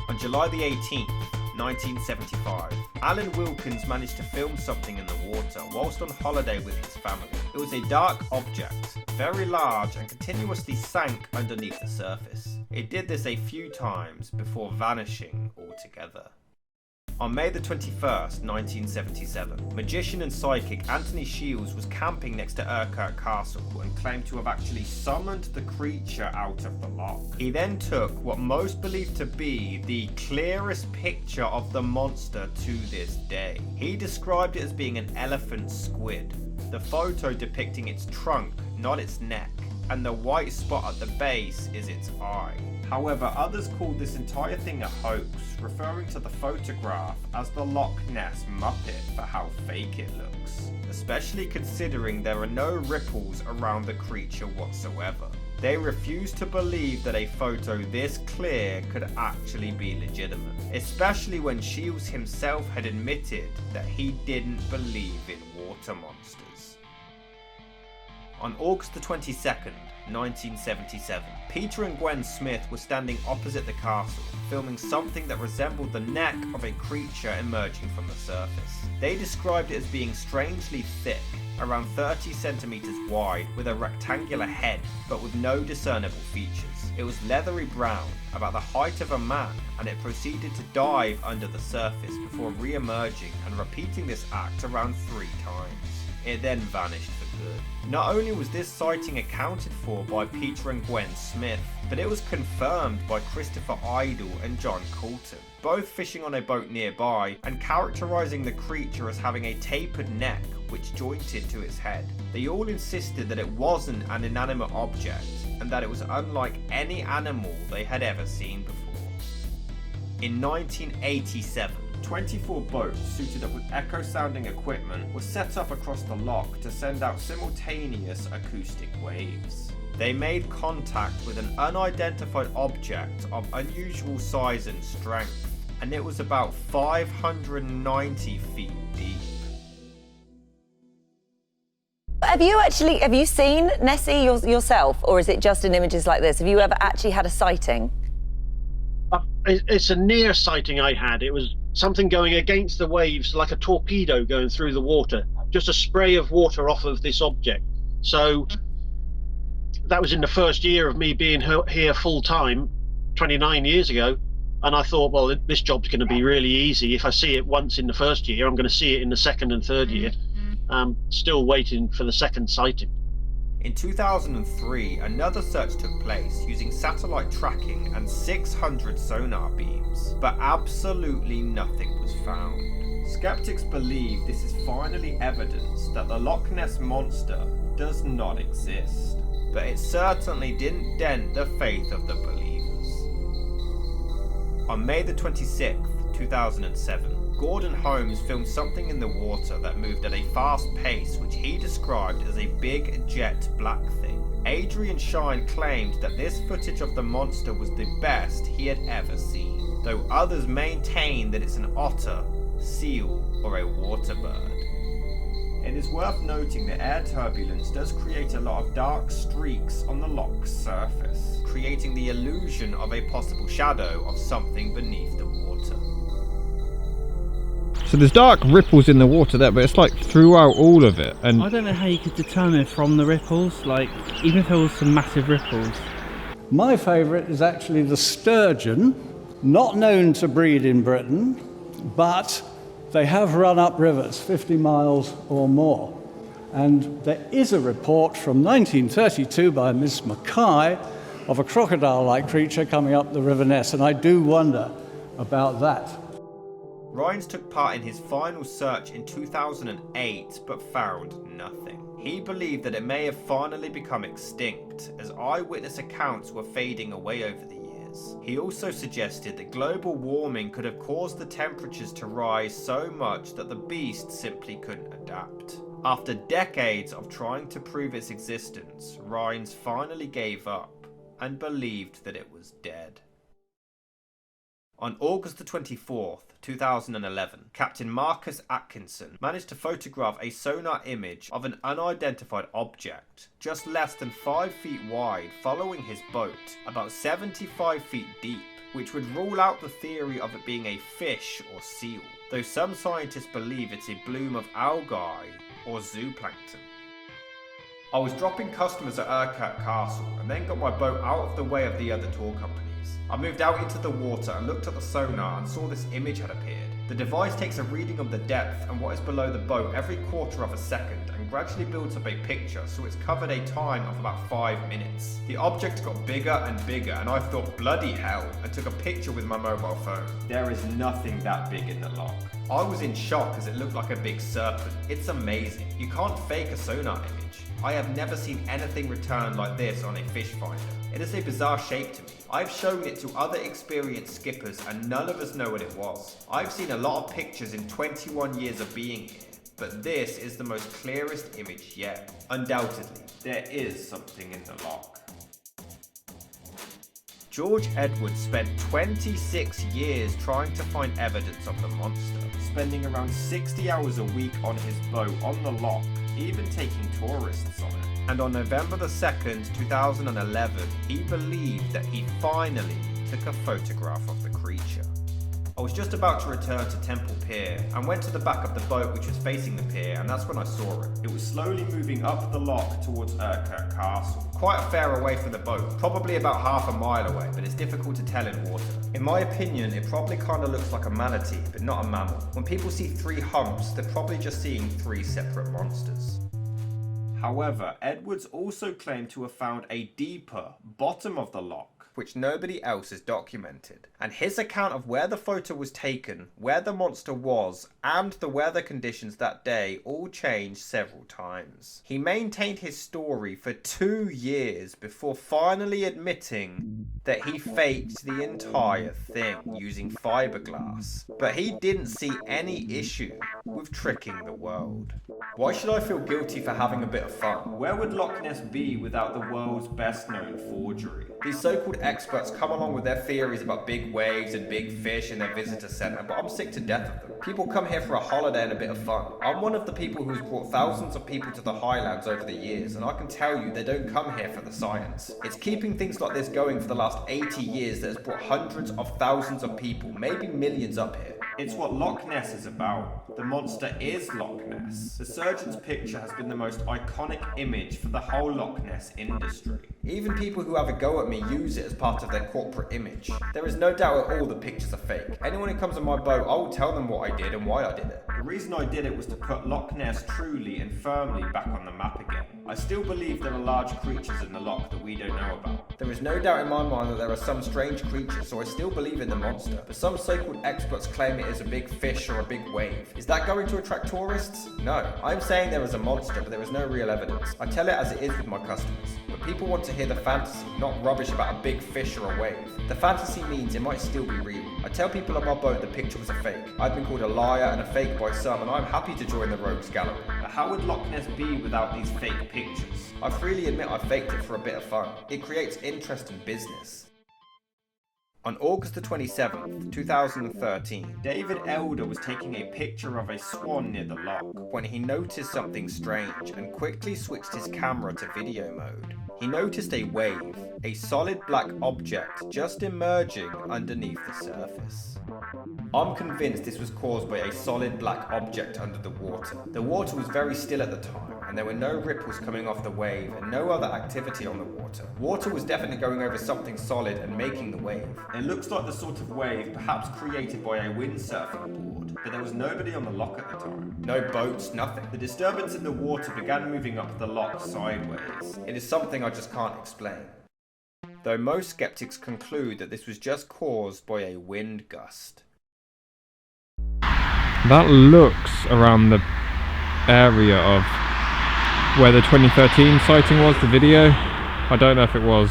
On July the 18th, 1975, Alan Wilkins managed to film something in the water whilst on holiday with his family. It was a dark object, very large, and continuously sank underneath the surface. It did this a few times before vanishing altogether. On May the 21st, 1977, magician and psychic Anthony Shields was camping next to Urquhart Castle and claimed to have actually summoned the creature out of the loch. He then took what most believe to be the clearest picture of the monster to this day. He described it as being an elephant squid, the photo depicting its trunk, not its neck, and the white spot at the base is its eye. However, others called this entire thing a hoax, referring to the photograph as the Loch Ness Muppet for how fake it looks, especially considering there are no ripples around the creature whatsoever. They refuse to believe that a photo this clear could actually be legitimate, especially when Shields himself had admitted that he didn't believe in water monsters. On August the 22nd, 1977, Peter and Gwen Smith were standing opposite the castle, filming something that resembled the neck of a creature emerging from the surface. They described it as being strangely thick, around 30 centimeters wide, with a rectangular head, but with no discernible features. It was leathery brown, about the height of a man, and it proceeded to dive under the surface before re-emerging and repeating this act around 3 times. It then vanished for good. Not only was this sighting accounted for by Peter and Gwen Smith, but it was confirmed by Christopher Idle and John Coulton, both fishing on a boat nearby and characterising the creature as having a tapered neck which jointed to its head. They all insisted that it wasn't an inanimate object and that it was unlike any animal they had ever seen before. In 1987, 24 boats suited up with echo-sounding equipment were set up across the loch to send out simultaneous acoustic waves. They made contact with an unidentified object of unusual size and strength, and it was about 590 feet deep. Have you seen Nessie yourself, or is it just in images like this? Have you ever actually had a sighting? It's a near sighting I had. It was something going against the waves like a torpedo going through the water, just a spray of water off of this object. So that was in the first year of me being here full time 29 years ago, and I thought, well, this job's going to be really easy. If I see it once in the first year, I'm going to see it in the second and third year. I'm still waiting for the second sighting. In 2003, another search took place using satellite tracking and 600 sonar beams, but absolutely nothing was found. Skeptics believe this is finally evidence that the Loch Ness Monster does not exist, but it certainly didn't dent the faith of the believers. On May the 26th, 2007, Gordon Holmes filmed something in the water that moved at a fast pace, which he described as a big jet black thing. Adrian Shine claimed that this footage of the monster was the best he had ever seen, though others maintain that it's an otter, seal, or a water bird. It is worth noting that air turbulence does create a lot of dark streaks on the loch's surface, creating the illusion of a possible shadow of something beneath the water. So there's dark ripples in the water there, but it's like throughout all of it. And I don't know how you could determine from the ripples, like even if there was some massive ripples. My favourite is actually the sturgeon, not known to breed in Britain, but they have run up rivers 50 miles or more. And there is a report from 1932 by Miss Mackay of a crocodile-like creature coming up the River Ness, and I do wonder about that. Rines took part in his final search in 2008 but found nothing. He believed that it may have finally become extinct, as eyewitness accounts were fading away over the years. He also suggested that global warming could have caused the temperatures to rise so much that the beast simply couldn't adapt. After decades of trying to prove its existence, Rines finally gave up and believed that it was dead. On August the 24th, 2011, Captain Marcus Atkinson managed to photograph a sonar image of an unidentified object just less than 5 feet wide following his boat, about 75 feet deep, which would rule out the theory of it being a fish or seal, though some scientists believe it's a bloom of algae or zooplankton. I was dropping customers at Urquhart Castle and then got my boat out of the way of the other tour companies. I moved out into the water and looked at the sonar and saw this image had appeared. The device takes a reading of the depth and what is below the boat every quarter of a second and gradually builds up a picture, so it's covered a time of about 5 minutes. The object got bigger and bigger and I thought, bloody hell, and took a picture with my mobile phone. There is nothing that big in the loch. I was in shock as it looked like a big serpent. It's amazing. You can't fake a sonar image. I have never seen anything return like this on a fish finder. It is a bizarre shape to me. I've shown it to other experienced skippers and none of us know what it was. I've seen a lot of pictures in 21 years of being here, but this is the most clearest image yet. Undoubtedly, there is something in the loch. George Edwards spent 26 years trying to find evidence of the monster, spending around 60 hours a week on his boat on the loch, even taking tourists on it. And on November the 2nd, 2011, he believed that he finally took a photograph of the creature. I was just about to return to Temple Pier and went to the back of the boat which was facing the pier, and that's when I saw it. It was slowly moving up the loch towards Urquhart Castle, quite a fair away from the boat, probably about half a mile away, but it's difficult to tell in water. In my opinion, it probably kind of looks like a manatee, but not a mammal. When people see 3 humps, they're probably just seeing 3 separate monsters. However, Edwards also claimed to have found a deeper bottom of the loch, which nobody else has documented. And his account of where the photo was taken, where the monster was, and the weather conditions that day all changed several times. He maintained his story for 2 years before finally admitting that he faked the entire thing using fiberglass. But he didn't see any issue with tricking the world. Why should I feel guilty for having a bit of fun? Where would Loch Ness be without the world's best known forgery? These so-called experts come along with their theories about big waves and big fish in their visitor centre, but I'm sick to death of them. People come here for a holiday and a bit of fun. I'm one of the people who's brought thousands of people to the Highlands over the years, and I can tell you they don't come here for the science. It's keeping things like this going for the last 80 years that has brought hundreds of thousands of people, maybe millions up here. It's what Loch Ness is about. The monster is Loch Ness. The surgeon's picture has been the most iconic image for the whole Loch Ness industry. Even people who have a go at me use it as part of their corporate image. There is no doubt at all the pictures are fake. Anyone who comes on my boat, I will tell them what I did and why I did it. The reason I did it was to put Loch Ness truly and firmly back on the map again. I still believe there are large creatures in the loch that we don't know about. There is no doubt in my mind that there are some strange creatures, so I still believe in the monster. But some so-called experts claim it is a big fish or a big wave. Is that going to attract tourists? No. I'm saying there is a monster, but there is no real evidence. I tell it as it is with my customers. But people want to hear the fantasy, not rubbish about a big fish or a wave. The fantasy means it might still be real. I tell people on my boat the picture was a fake. I've been called a liar and a fake by some, and I'm happy to join the rogues gallery. But how would Loch Ness be without these fake pictures? I freely admit I faked it for a bit of fun. It creates interest in business. On August the 27th, 2013, David Elder was taking a picture of a swan near the loch when he noticed something strange and quickly switched his camera to video mode. He noticed a wave, a solid black object just emerging underneath the surface. I'm convinced this was caused by a solid black object under the water. The water was very still at the time, and there were no ripples coming off the wave and no other activity on the water. Water was definitely going over something solid and making the wave. It looks like the sort of wave perhaps created by a windsurfing board, but there was nobody on the loch at the time. No boats, nothing. The disturbance in the water began moving up the loch sideways. It is something I just can't explain. Though most skeptics conclude that this was just caused by a wind gust. That looks around the area of where the 2013 sighting was, the video. I don't know if it was.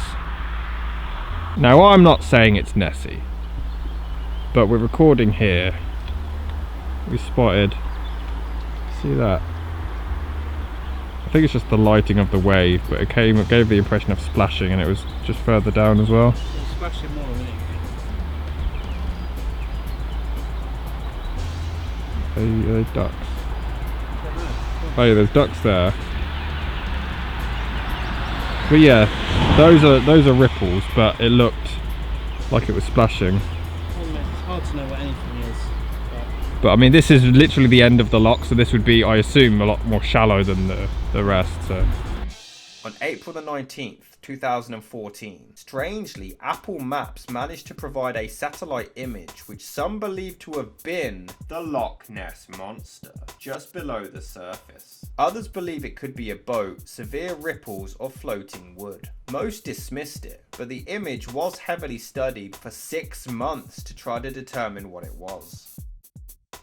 Now, I'm not saying it's Nessie, but we're recording here. We spotted, see that? I think it's just the lighting of the wave, but it gave the impression of splashing, and it was just further down as well. It's splashing more, isn't it? Are they ducks? Oh yeah, there's ducks there. But yeah, those are ripples, but it looked like it was splashing. It's hard to know what anything is. But I mean, this is literally the end of the loch, so this would be, I assume, a lot more shallow than the rest. So. On April the 19th, 2014, strangely, Apple Maps managed to provide a satellite image which some believe to have been the Loch Ness Monster, just below the surface. Others believe it could be a boat, severe ripples, or floating wood. Most dismissed it, but the image was heavily studied for 6 months to try to determine what it was.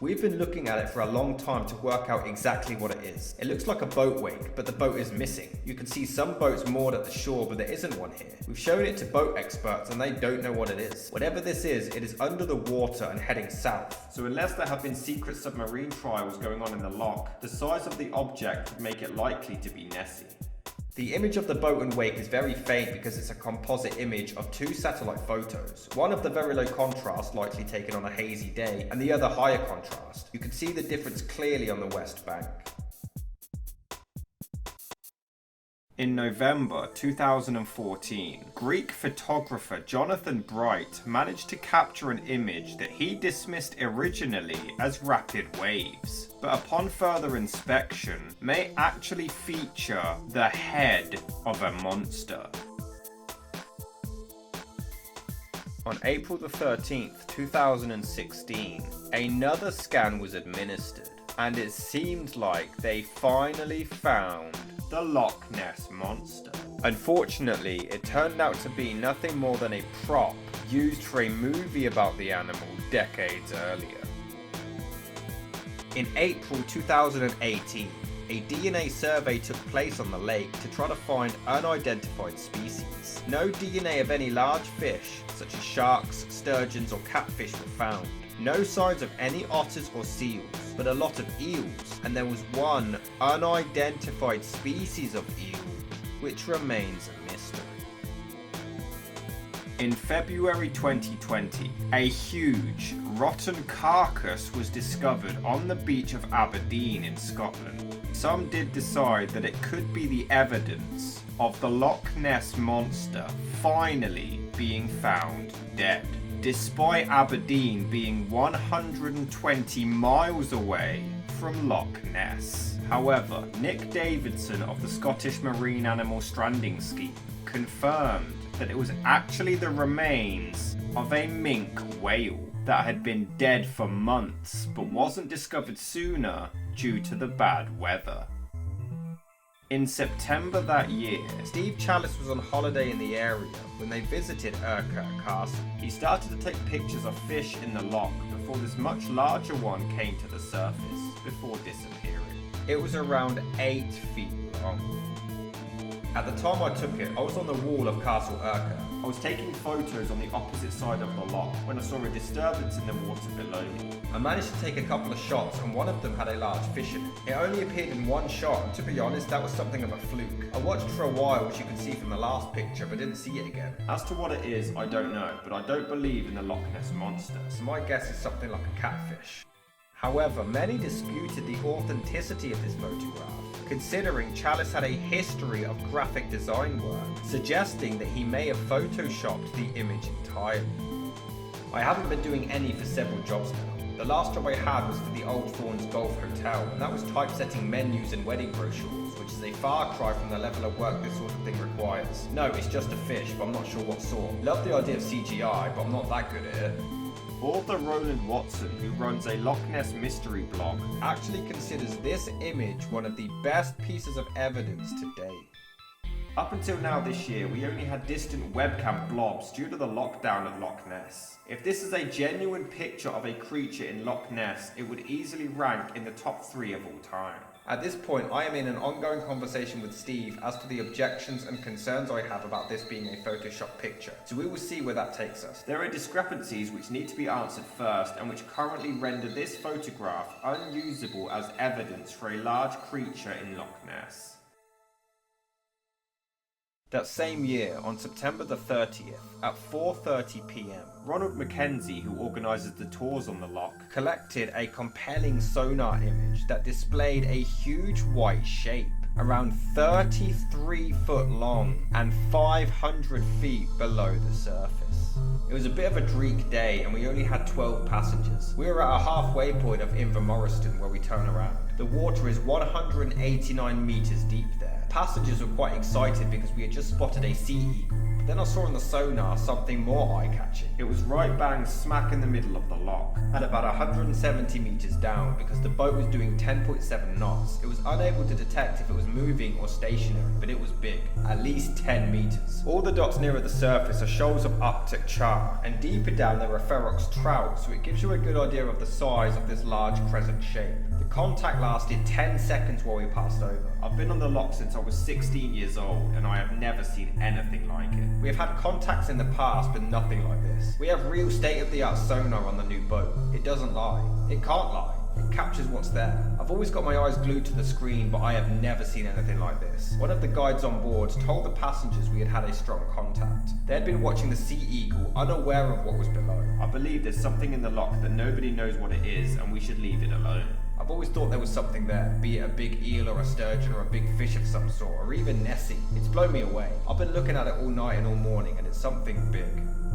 We've been looking at it for a long time to work out exactly what it is. It looks like a boat wake, but the boat is missing. You can see some boats moored at the shore, but there isn't one here. We've shown it to boat experts and they don't know what it is. Whatever this is, it is under the water and heading south. So unless there have been secret submarine trials going on in the loch, the size of the object would make it likely to be Nessie. The image of the boat and wake is very faint because it's a composite image of 2 satellite photos. One of the very low contrast, likely taken on a hazy day, and the other higher contrast. You can see the difference clearly on the west bank. In November 2014, Greek photographer Jonathan Bright managed to capture an image that he dismissed originally as rapid waves, but upon further inspection may actually feature the head of a monster. On April the 13th, 2016, another scan was administered, and it seemed like they finally found the Loch Ness Monster. Unfortunately, it turned out to be nothing more than a prop used for a movie about the animal decades earlier. In April 2018, a DNA survey took place on the lake to try to find unidentified species. No DNA of any large fish, such as sharks, sturgeons or catfish, were found. No signs of any otters or seals, but a lot of eels, and there was one unidentified species of eel, which remains a mystery. In February 2020, a huge, rotten carcass was discovered on the beach of Aberdeen in Scotland. Some did decide that it could be the evidence of the Loch Ness Monster finally being found dead. Despite Aberdeen being 120 miles away from Loch Ness. However, Nick Davidson of the Scottish Marine Animal Stranding Scheme confirmed that it was actually the remains of a minke whale that had been dead for months but wasn't discovered sooner due to the bad weather. In September that year, Steve Chalice was on holiday in the area when they visited Urquhart Castle. He started to take pictures of fish in the loch before this much larger one came to the surface, before disappearing. It was around 8 feet long. At the time I took it, I was on the wall of Castle Urquhart. I was taking photos on the opposite side of the loch when I saw a disturbance in the water below me. I managed to take a couple of shots and one of them had a large fish in it. It only appeared in one shot and to be honest that was something of a fluke. I watched for a while, which you can see from the last picture, but didn't see it again. As to what it is, I don't know, but I don't believe in the Loch Ness Monster, so my guess is something like a catfish. However, many disputed the authenticity of this photograph, considering Chalice had a history of graphic design work, suggesting that he may have photoshopped the image entirely. I haven't been doing any for several jobs now. The last job I had was for the Old Thorns Golf Hotel, and that was typesetting menus and wedding brochures, which is a far cry from the level of work this sort of thing requires. No, it's just a fish, but I'm not sure what sort. Love the idea of CGI, but I'm not that good at it. Author Roland Watson, who runs a Loch Ness mystery blog, actually considers this image one of the best pieces of evidence to date. Up until now this year, we only had distant webcam blobs due to the lockdown at Loch Ness. If this is a genuine picture of a creature in Loch Ness, it would easily rank in the top 3 of all time. At this point, I am in an ongoing conversation with Steve as to the objections and concerns I have about this being a Photoshop picture, so we will see where that takes us. There are discrepancies which need to be answered first and which currently render this photograph unusable as evidence for a large creature in Loch Ness. That same year, on September the 30th, at 4:30 PM, Ronald Mackenzie, who organises the tours on the loch, collected a compelling sonar image that displayed a huge white shape, around 33 foot long and 500 feet below the surface. It was a bit of a dreek day and we only had 12 passengers. We were at a halfway point of Invermorriston where we turn around. The water is 189 metres deep there. Passengers were quite excited because we had just spotted a sea eagle. But then I saw on the sonar something more eye-catching. It was right bang smack in the middle of the loch, at about 170 metres down because the boat was doing 10.7 knots. It was unable to detect if it was moving or stationary, but it was big, at least 10 metres. All the dots nearer the surface are shoals of Arctic char, and deeper down there are ferox trout, so it gives you a good idea of the size of this large crescent shape. The contact lasted 10 seconds while we passed over. I've been on the loch since I was 16 years old and I have never seen anything like it. We have had contacts in the past but nothing like this. We have real state-of-the-art sonar on the new boat. It doesn't lie. It can't lie. It captures what's there. I've always got my eyes glued to the screen, but I have never seen anything like this. One of the guides on board told the passengers we had had a strong contact. They had been watching the sea eagle, unaware of what was below. I believe there's something in the loch that nobody knows what it is, and we should leave it alone. I've always thought there was something there, be it a big eel or a sturgeon or a big fish of some sort, or even Nessie. It's blown me away. I've been looking at it all night and all morning, and it's something big.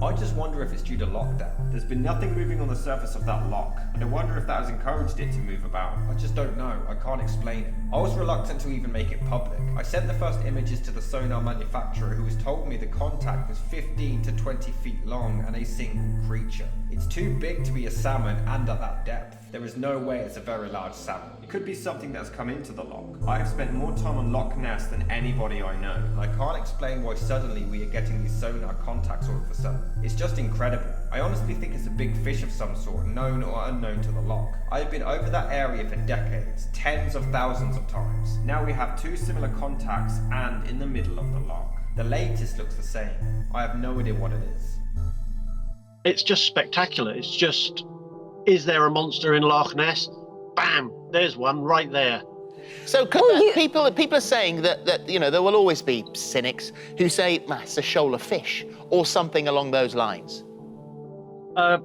I just wonder if it's due to lockdown. There's been nothing moving on the surface of that loch, and I wonder if that has encouraged it to move about. I just don't know. I can't explain it. I was reluctant to even make it public. I sent the first images to the sonar manufacturer, who has told me the contact was 15 to 20 feet long and a single creature. It's too big to be a salmon and at that depth. There is no way it's a very large salmon. It could be something that has come into the loch. I have spent more time on Loch Ness than anybody I know, and I can't explain why suddenly we are getting these sonar contacts all of a sudden. It's just incredible. I honestly think it's a big fish of some sort, known or unknown to the loch. I have been over that area for decades, tens of thousands of times. Now we have 2 similar contacts and in the middle of the loch. The latest looks the same. I have no idea what it is. It's just spectacular. It's just, is there a monster in Loch Ness? Bam! There's one right there. So people are saying that there will always be cynics who say it's a shoal of fish or something along those lines. A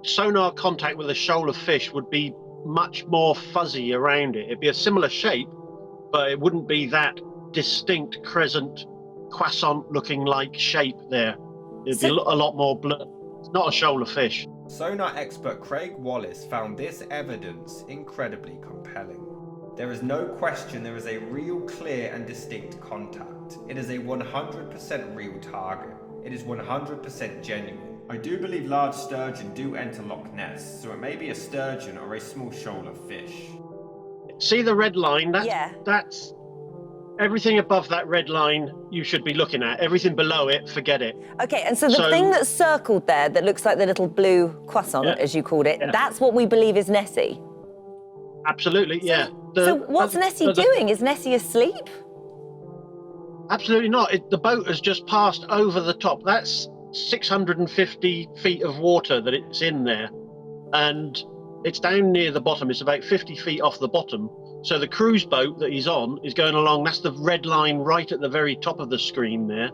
sonar contact with a shoal of fish would be much more fuzzy around it. It'd be a similar shape, but it wouldn't be that distinct crescent, croissant-looking like shape there. It'd be a lot more blurred. It's not a shoal of fish. Sonar expert Craig Wallace found this evidence incredibly compelling. There is no question there is a real, clear and distinct contact. It is a 100% real target. It is 100% genuine. I do believe large sturgeon do enter Loch Ness, so it may be a sturgeon or a small shoal of fish. See the red line? That's everything above that red line you should be looking at. Everything below it, forget it. Okay, and so the thing that's circled there that looks like the little blue croissant, as you called it, that's what we believe is Nessie? Absolutely, yeah. So what's Nessie doing? Is Nessie asleep? Absolutely not. The boat has just passed over the top. That's 650 feet of water that it's in there. And it's down near the bottom. It's about 50 feet off the bottom. So the cruise boat that he's on is going along. That's the red line right at the very top of the screen there.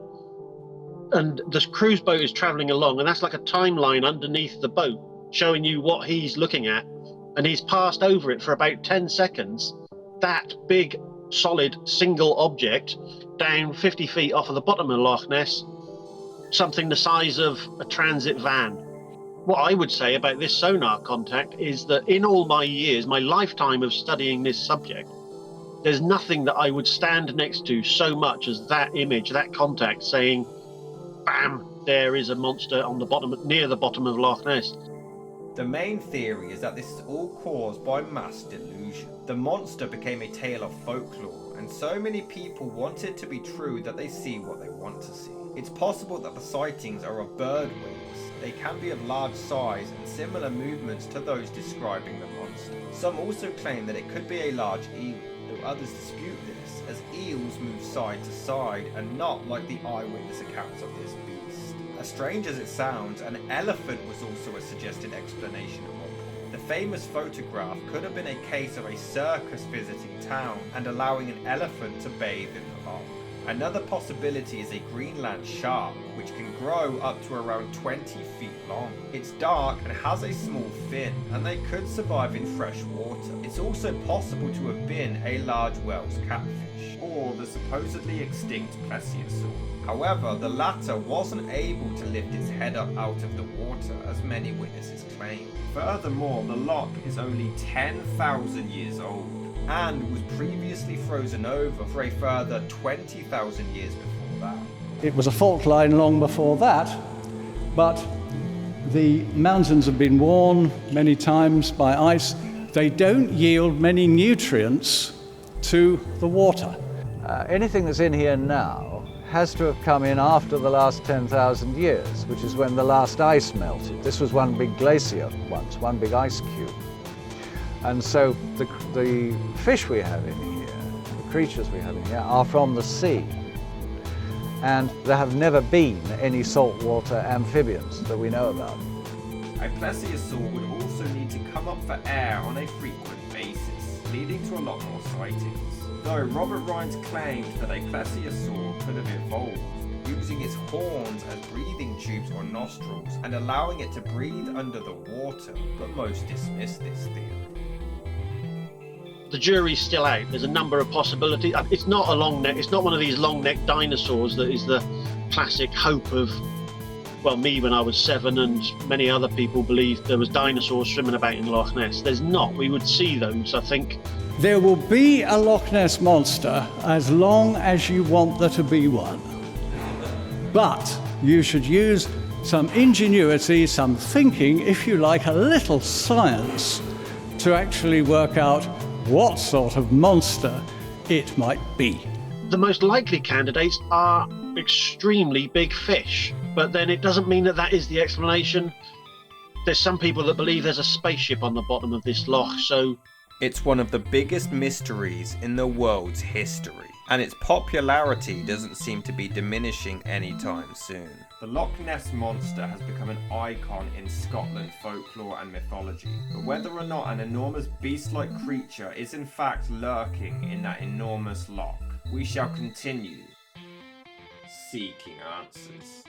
And the cruise boat is traveling along, and that's like a timeline underneath the boat showing you what he's looking at. And he's passed over it for about 10 seconds. That big, solid, single object down 50 feet off of the bottom of Loch Ness, something the size of a transit van. What I would say about this sonar contact is that in all my years, my lifetime of studying this subject, there's nothing that I would stand next to so much as that image, that contact saying, bam, there is a monster on the bottom, near the bottom of Loch Ness. The main theory is that this is all caused by mass delusion. The monster became a tale of folklore, and so many people want it to be true that they see what they want to see. It's possible that the sightings are of bird wings. They can be of large size and similar movements to those describing the monster. Some also claim that it could be a large eel, though others dispute this, as eels move side to side and not like the eyewitness accounts of this beast. As strange as it sounds, an elephant was also a suggested explanation at one point. The famous photograph could have been a case of a circus visiting town and allowing an elephant to bathe in the loch. Another possibility is a Greenland shark, which can grow up to around 20 feet long. It's dark and has a small fin, and they could survive in fresh water. It's also possible to have been a large whale's catfish, or the supposedly extinct plesiosaur. However, the latter wasn't able to lift its head up out of the water, as many witnesses claim. Furthermore, the loch is only 10,000 years old, and was previously frozen over for a further 20,000 years before that. It was a fault line long before that, but the mountains have been worn many times by ice. They don't yield many nutrients to the water. Anything that's in here now has to have come in after the last 10,000 years, which is when the last ice melted. This was one big glacier once, one big ice cube. And so the fish we have in here, the creatures we have in here, are from the sea. And there have never been any saltwater amphibians that we know about. A plesiosaur would also need to come up for air on a frequent basis, leading to a lot more sightings. Though Robert Rines claimed that a plesiosaur could have evolved, using its horns as breathing tubes or nostrils and allowing it to breathe under the water, but most dismiss this theory. The jury's still out. There's a number of possibilities. It's not a long neck. It's not one of these long necked dinosaurs that is the classic hope of, well, me when I was 7 and many other people believed there was dinosaurs swimming about in Loch Ness. There's not. We would see those, I think. There will be a Loch Ness Monster as long as you want there to be one. But you should use some ingenuity, some thinking, if you like, a little science to actually work out what sort of monster it might be. The most likely candidates are extremely big fish, but then it doesn't mean that that is the explanation. There's some people that believe there's a spaceship on the bottom of this loch, so... It's one of the biggest mysteries in the world's history, and its popularity doesn't seem to be diminishing anytime soon. The Loch Ness Monster has become an icon in Scotland folklore and mythology, but whether or not an enormous beast-like creature is in fact lurking in that enormous loch, we shall continue seeking answers.